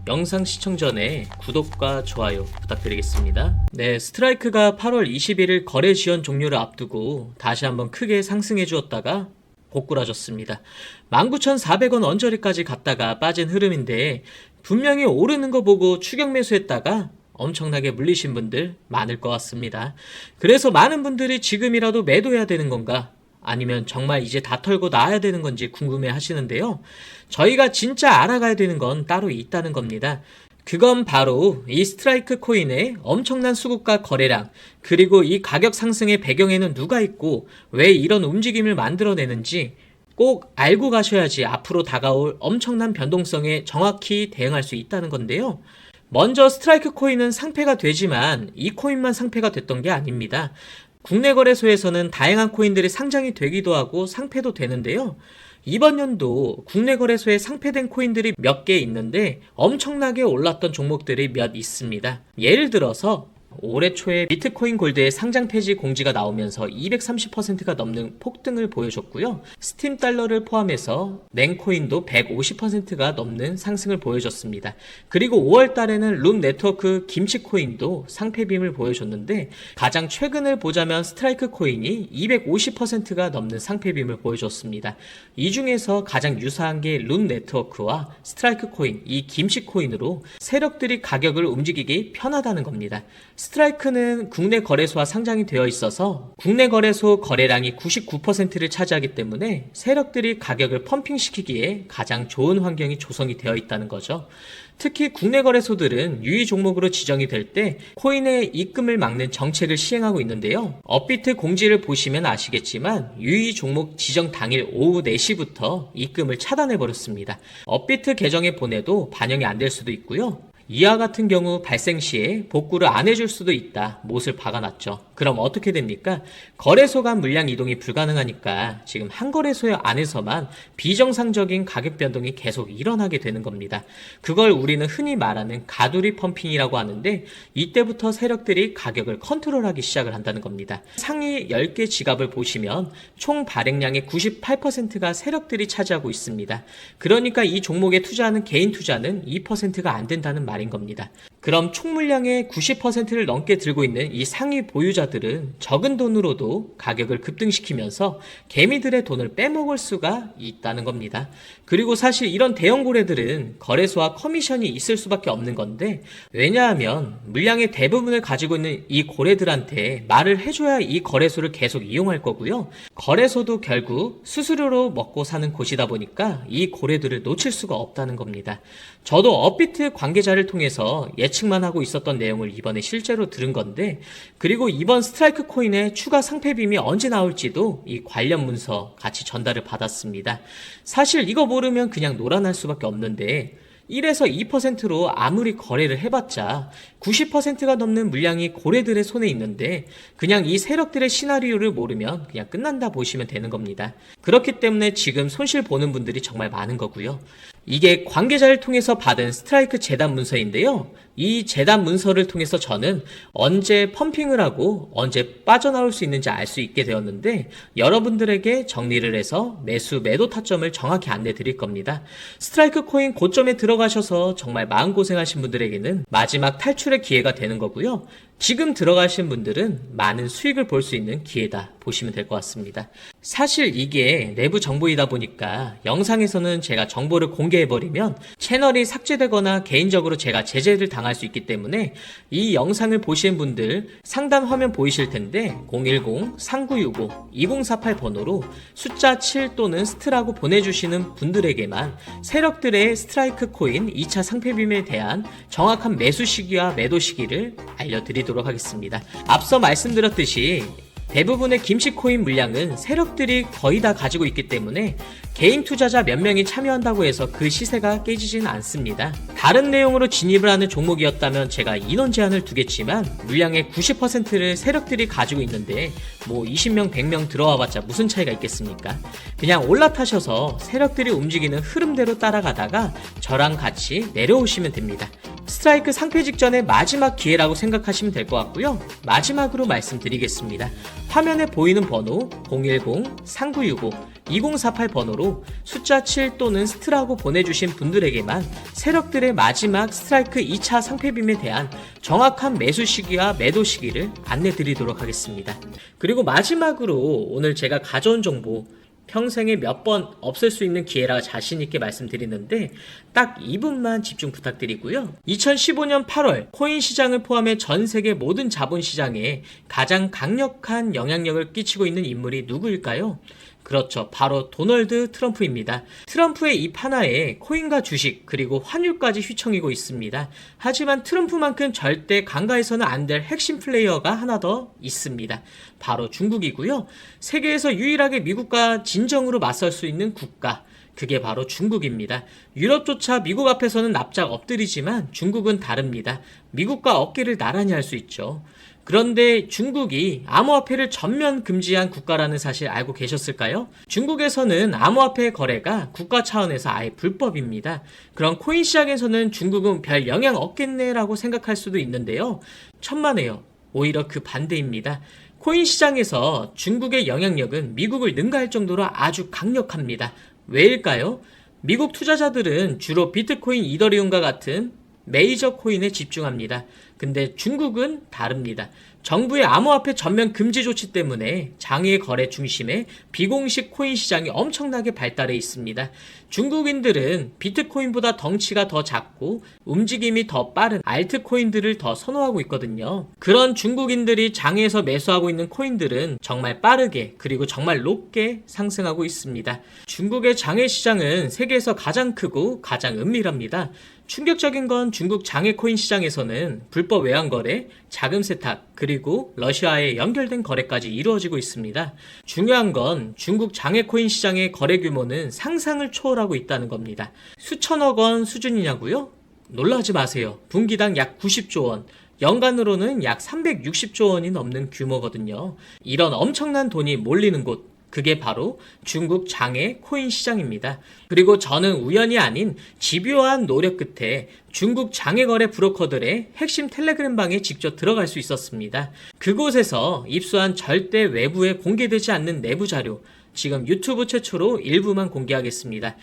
영상 시청 전에 구독과 좋아요 부탁드리겠습니다. 네, 스트라이크가 8월 21일 거래 지연 종료를 앞두고 다시 한번 크게 상승해 주었다가 고꾸라졌습니다. 19,400원 언저리까지 갔다가 빠진 흐름인데 분명히 오르는 거 보고 추격 매수했다가 엄청나게 물리신 분들 많을 것 같습니다. 그래서 많은 분들이 지금이라도 매도해야 되는 건가? 아니면 정말 이제 다 털고 나와야 되는 건지 궁금해 하시는데요. 저희가 진짜 알아가야 되는 건 따로 있다는 겁니다. 그건 바로 이 스트라이크 코인의 엄청난 수급과 거래량, 그리고 이 가격 상승의 배경에는 누가 있고 왜 이런 움직임을 만들어내는지 꼭 알고 가셔야지 앞으로 다가올 엄청난 변동성에 정확히 대응할 수 있다는 건데요. 먼저 스트라이크 코인은 상폐가 되지만 이 코인만 상폐가 됐던 게 아닙니다. 국내 거래소에서는 다양한 코인들이 상장이 되기도 하고 상폐도 되는데요. 이번 연도 국내 거래소에 상폐된 코인들이 몇 개 있는데 엄청나게 올랐던 종목들이 몇 있습니다. 예를 들어서 올해 초에 비트코인 골드의 상장 폐지 공지가 나오면서 230%가 넘는 폭등을 보여줬고요. 스팀 달러를 포함해서 랭코인도 150%가 넘는 상승을 보여줬습니다. 그리고 5월 달에는 룸 네트워크 김치코인도 상폐빔을 보여줬는데 가장 최근을 보자면 스트라이크 코인이 250%가 넘는 상폐빔을 보여줬습니다. 이 중에서 가장 유사한 게 룸 네트워크와 스트라이크 코인, 이 김치코인으로 세력들이 가격을 움직이기 편하다는 겁니다. 스트라이크는 국내 거래소와 상장이 되어 있어서 국내 거래소 거래량이 99%를 차지하기 때문에 세력들이 가격을 펌핑시키기에 가장 좋은 환경이 조성이 되어 있다는 거죠. 특히 국내 거래소들은 유의 종목으로 지정이 될 때 코인의 입금을 막는 정책을 시행하고 있는데요. 업비트 공지를 보시면 아시겠지만 유의 종목 지정 당일 오후 4시부터 입금을 차단해버렸습니다. 업비트 계정에 보내도 반영이 안 될 수도 있고요. 이와 같은 경우 발생 시에 복구를 안 해줄 수도 있다. 못을 박아놨죠. 그럼 어떻게 됩니까? 거래소 간 물량 이동이 불가능하니까 지금 한 거래소 안에서만 비정상적인 가격 변동이 계속 일어나게 되는 겁니다. 그걸 우리는 흔히 말하는 가두리 펌핑이라고 하는데 이때부터 세력들이 가격을 컨트롤하기 시작을 한다는 겁니다. 상위 10개 지갑을 보시면 총 발행량의 98%가 세력들이 차지하고 있습니다. 그러니까 이 종목에 투자하는 개인 투자는 2%가 안 된다는 말입니다. 겁니다. 그럼 총 물량의 90%를 넘게 들고 있는 이 상위 보유자들은 적은 돈으로도 가격을 급등시키면서 개미들의 돈을 빼먹을 수가 있다는 겁니다. 그리고 사실 이런 대형 고래들은 거래소와 커미션이 있을 수밖에 없는 건데 왜냐하면 물량의 대부분을 가지고 있는 이 고래들한테 말을 해줘야 이 거래소를 계속 이용할 거고요. 거래소도 결국 수수료로 먹고 사는 곳이다 보니까 이 고래들을 놓칠 수가 없다는 겁니다. 저도 업비트 관계자를 통해서 예측만 하고 있었던 내용을 이번에 실제로 들은 건데 그리고 이번 스트라이크 코인의 추가 상폐빔이 언제 나올지도 이 관련 문서 같이 전달을 받았습니다. 사실 이거 모르면 그냥 놀아날 수밖에 없는데 1에서 2%로 아무리 거래를 해봤자 90%가 넘는 물량이 고래들의 손에 있는데 그냥 이 세력들의 시나리오를 모르면 그냥 끝난다 보시면 되는 겁니다. 그렇기 때문에 지금 손실 보는 분들이 정말 많은 거고요. 이게 관계자를 통해서 받은 스트라이크 재단 문서인데요. 이 재단 문서를 통해서 저는 언제 펌핑을 하고 언제 빠져나올 수 있는지 알 수 있게 되었는데 여러분들에게 정리를 해서 매수 매도 타점을 정확히 안내 드릴 겁니다. 스트라이크 코인 고점에 들어가셔서 정말 마음고생하신 분들에게는 마지막 탈출의 기회가 되는 거고요. 지금 들어가신 분들은 많은 수익을 볼 수 있는 기회다 보시면 될 것 같습니다. 사실 이게 내부 정보이다 보니까 영상에서는 제가 정보를 공개해버리면 채널이 삭제되거나 개인적으로 제가 제재를 당할 수 있기 때문에 이 영상을 보시는 분들 상단 화면 보이실 텐데 010-3965-2048 번호로 숫자 7 또는 스트라고 보내주시는 분들에게만 세력들의 스트라이크 코인 2차 상폐빔에 대한 정확한 매수 시기와 매도 시기를 알려드리도록 하겠습니다. 앞서 말씀드렸듯이 대부분의 김치코인 물량은 세력들이 거의 다 가지고 있기 때문에 개인 투자자 몇 명이 참여한다고 해서 그 시세가 깨지지는 않습니다. 다른 내용으로 진입을 하는 종목이었다면 제가 인원 제한을 두겠지만 물량의 90%를 세력들이 가지고 있는데 뭐 20명, 100명 들어와봤자 무슨 차이가 있겠습니까? 그냥 올라타셔서 세력들이 움직이는 흐름대로 따라가다가 저랑 같이 내려오시면 됩니다. 스트라이크 상폐 직전의 마지막 기회라고 생각하시면 될 것 같고요. 마지막으로 말씀드리겠습니다. 화면에 보이는 번호 010-3965 2048 번호로 숫자 7 또는 스트라고 보내주신 분들에게만 세력들의 마지막 스트라이크 2차 상패빔에 대한 정확한 매수 시기와 매도 시기를 안내 드리도록 하겠습니다. 그리고 마지막으로 오늘 제가 가져온 정보, 평생에 몇 번 없을 수 있는 기회라 자신있게 말씀드리는데 딱 2분만 집중 부탁드리고요. 2015년 8월 코인 시장을 포함해 전 세계 모든 자본시장에 가장 강력한 영향력을 끼치고 있는 인물이 누구일까요? 그렇죠. 바로 도널드 트럼프입니다. 트럼프의 입 하나에 코인과 주식 그리고 환율까지 휘청이고 있습니다. 하지만 트럼프만큼 절대 간과해서는 안 될 핵심 플레이어가 하나 더 있습니다. 바로 중국이고요. 세계에서 유일하게 미국과 진정으로 맞설 수 있는 국가, 그게 바로 중국입니다. 유럽조차 미국 앞에서는 납작 엎드리지만 중국은 다릅니다. 미국과 어깨를 나란히 할 수 있죠. 그런데 중국이 암호화폐를 전면 금지한 국가라는 사실 알고 계셨을까요? 중국에서는 암호화폐 거래가 국가 차원에서 아예 불법입니다. 그럼 코인 시장에서는 중국은 별 영향 없겠네라고 생각할 수도 있는데요. 천만에요. 오히려 그 반대입니다. 코인 시장에서 중국의 영향력은 미국을 능가할 정도로 아주 강력합니다. 왜일까요? 미국 투자자들은 주로 비트코인, 이더리움과 같은 메이저 코인에 집중합니다. 근데 중국은 다릅니다. 정부의 암호화폐 전면 금지 조치 때문에 장외 거래 중심의 비공식 코인 시장이 엄청나게 발달해 있습니다. 중국인들은 비트코인보다 덩치가 더 작고 움직임이 더 빠른 알트코인들을 더 선호하고 있거든요. 그런 중국인들이 장외에서 매수하고 있는 코인들은 정말 빠르게 그리고 정말 높게 상승하고 있습니다. 중국의 장외 시장은 세계에서 가장 크고 가장 은밀합니다. 충격적인 건 중국 장외 코인 시장에서는 불법 외환 거래, 자금 세탁, 그리고 러시아에 연결된 거래까지 이루어지고 있습니다. 중요한 건 중국 장외 코인 시장의 거래 규모는 상상을 초월하고 있다는 겁니다. 수천억 원 수준이냐고요? 놀라지 마세요. 분기당 약 90조 원. 연간으로는 약 360조 원이 넘는 규모거든요. 이런 엄청난 돈이 몰리는 곳, 그게 바로 중국 장외 코인 시장입니다. 그리고 저는 우연이 아닌 집요한 노력 끝에 중국 장외 거래 브로커들의 핵심 텔레그램 방에 직접 들어갈 수 있었습니다. 그곳에서 입수한 절대 외부에 공개되지 않는 내부 자료, 지금 유튜브 최초로 일부만 공개하겠습니다.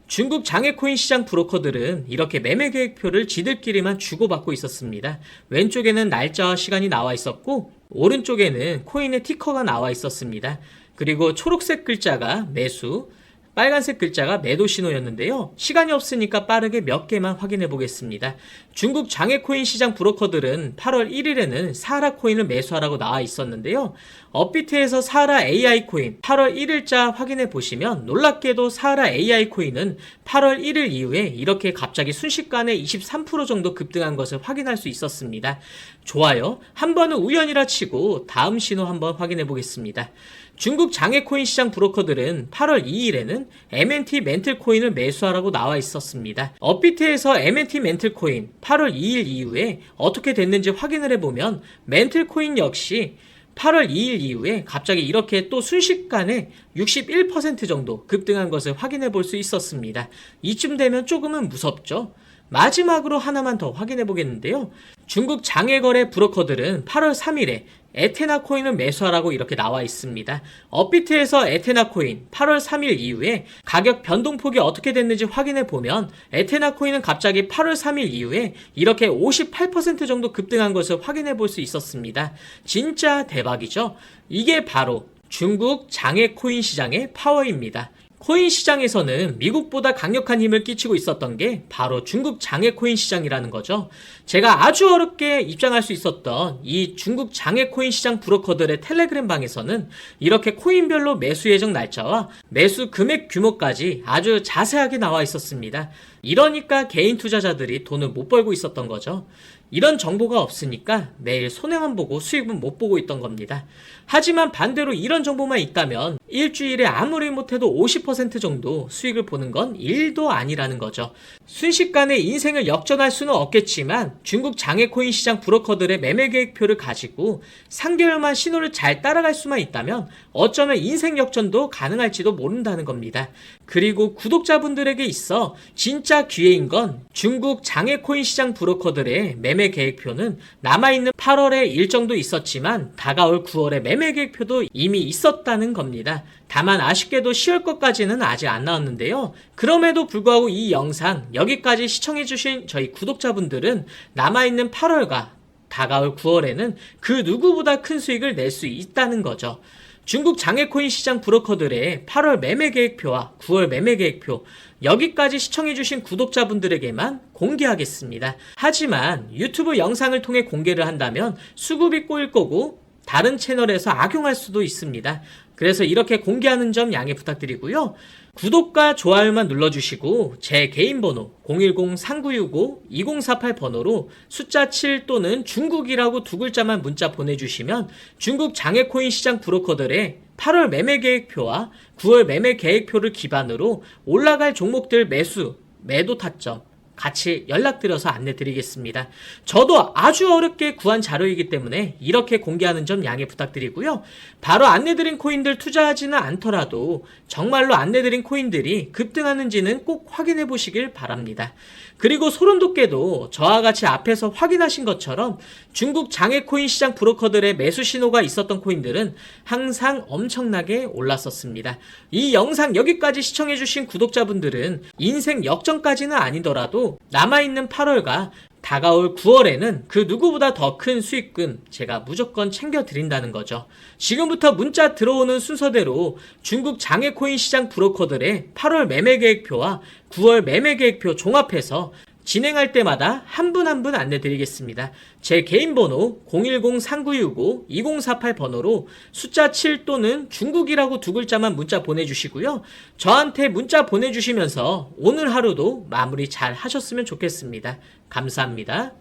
중국 장외 코인 시장 브로커들은 이렇게 매매 계획표를 지들끼리만 주고받고 있었습니다. 왼쪽에는 날짜와 시간이 나와 있었고 오른쪽에는 코인의 티커가 나와 있었습니다. 그리고 초록색 글자가 매수, 빨간색 글자가 매도 신호였는데요. 시간이 없으니까 빠르게 몇 개만 확인해 보겠습니다. 중국 장외 코인 시장 브로커들은 8월 1일에는 사하라 코인을 매수하라고 나와 있었는데요. 업비트에서 사하라 AI 코인 8월 1일자 확인해 보시면 놀랍게도 사하라 AI 코인은 8월 1일 이후에 이렇게 갑자기 순식간에 23% 정도 급등한 것을 확인할 수 있었습니다. 좋아요. 한 번은 우연이라 치고 다음 신호 한번 확인해 보겠습니다. 중국 장외 코인 시장 브로커들은 8월 2일에는 MNT 멘틀 코인을 매수하라고 나와 있었습니다. 업비트에서 MNT 멘틀 코인 8월 2일 이후에 어떻게 됐는지 확인을 해보면 멘틀 코인 역시 8월 2일 이후에 갑자기 이렇게 또 순식간에 61% 정도 급등한 것을 확인해 볼 수 있었습니다. 이쯤 되면 조금은 무섭죠? 마지막으로 하나만 더 확인해 보겠는데요. 중국 장외거래 브로커들은 8월 3일에 에테나 코인을 매수하라고 이렇게 나와 있습니다. 업비트에서 에테나 코인 8월 3일 이후에 가격 변동폭이 어떻게 됐는지 확인해 보면 에테나 코인은 갑자기 8월 3일 이후에 이렇게 58% 정도 급등한 것을 확인해 볼 수 있었습니다. 진짜 대박이죠? 이게 바로 중국 장외 코인 시장의 파워입니다. 코인 시장에서는 미국보다 강력한 힘을 끼치고 있었던 게 바로 중국 장외 코인 시장이라는 거죠. 제가 아주 어렵게 입장할 수 있었던 이 중국 장외 코인 시장 브로커들의 텔레그램 방에서는 이렇게 코인별로 매수 예정 날짜와 매수 금액 규모까지 아주 자세하게 나와 있었습니다. 이러니까 개인 투자자들이 돈을 못 벌고 있었던 거죠. 이런 정보가 없으니까 매일 손해만 보고 수익은 못 보고 있던 겁니다. 하지만 반대로 이런 정보만 있다면 일주일에 아무리 못해도 50% 정도 수익을 보는 건 일도 아니라는 거죠. 순식간에 인생을 역전할 수는 없겠지만 중국 장외 코인 시장 브로커들의 매매 계획표를 가지고 3개월만 신호를 잘 따라갈 수만 있다면 어쩌면 인생 역전도 가능할지도 모른다는 겁니다. 그리고 구독자분들에게 있어 진짜 진짜 기회인 건 중국 장외코인 시장 브로커들의 매매 계획표는 남아있는 8월에 일정도 있었지만 다가올 9월에 매매 계획표도 이미 있었다는 겁니다. 다만 아쉽게도 10월 것까지는 아직 안 나왔는데요. 그럼에도 불구하고 이 영상 여기까지 시청해주신 저희 구독자분들은 남아있는 8월과 다가올 9월에는 그 누구보다 큰 수익을 낼 수 있다는 거죠. 중국 장외코인 시장 브로커들의 8월 매매 계획표와 9월 매매 계획표 여기까지 시청해주신 구독자분들에게만 공개하겠습니다. 하지만 유튜브 영상을 통해 공개를 한다면 수급이 꼬일 거고 다른 채널에서 악용할 수도 있습니다. 그래서 이렇게 공개하는 점 양해 부탁드리고요. 구독과 좋아요만 눌러주시고 제 개인 번호 010-3965-2048 번호로 숫자 7 또는 중국이라고 두 글자만 문자 보내주시면 중국 장외코인 시장 브로커들의 8월 매매 계획표와 9월 매매 계획표를 기반으로 올라갈 종목들 매수, 매도 타점 같이 연락드려서 안내드리겠습니다. 저도 아주 어렵게 구한 자료이기 때문에 이렇게 공개하는 점 양해 부탁드리고요. 바로 안내드린 코인들 투자하지는 않더라도 정말로 안내드린 코인들이 급등하는지는 꼭 확인해 보시길 바랍니다. 그리고 소름돋게도 저와 같이 앞에서 확인하신 것처럼 중국 장외코인 시장 브로커들의 매수 신호가 있었던 코인들은 항상 엄청나게 올랐었습니다. 이 영상 여기까지 시청해주신 구독자분들은 인생 역전까지는 아니더라도 남아있는 8월과 다가올 9월에는 그 누구보다 더 큰 수익금 제가 무조건 챙겨드린다는 거죠. 지금부터 문자 들어오는 순서대로 중국 장외코인 시장 브로커들의 8월 매매 계획표와 9월 매매 계획표 종합해서 진행할 때마다 한 분 한 분 안내드리겠습니다. 제 개인 번호 010-3965-2048 번호로 숫자 7 또는 중국이라고 두 글자만 문자 보내주시고요. 저한테 문자 보내주시면서 오늘 하루도 마무리 잘 하셨으면 좋겠습니다. 감사합니다.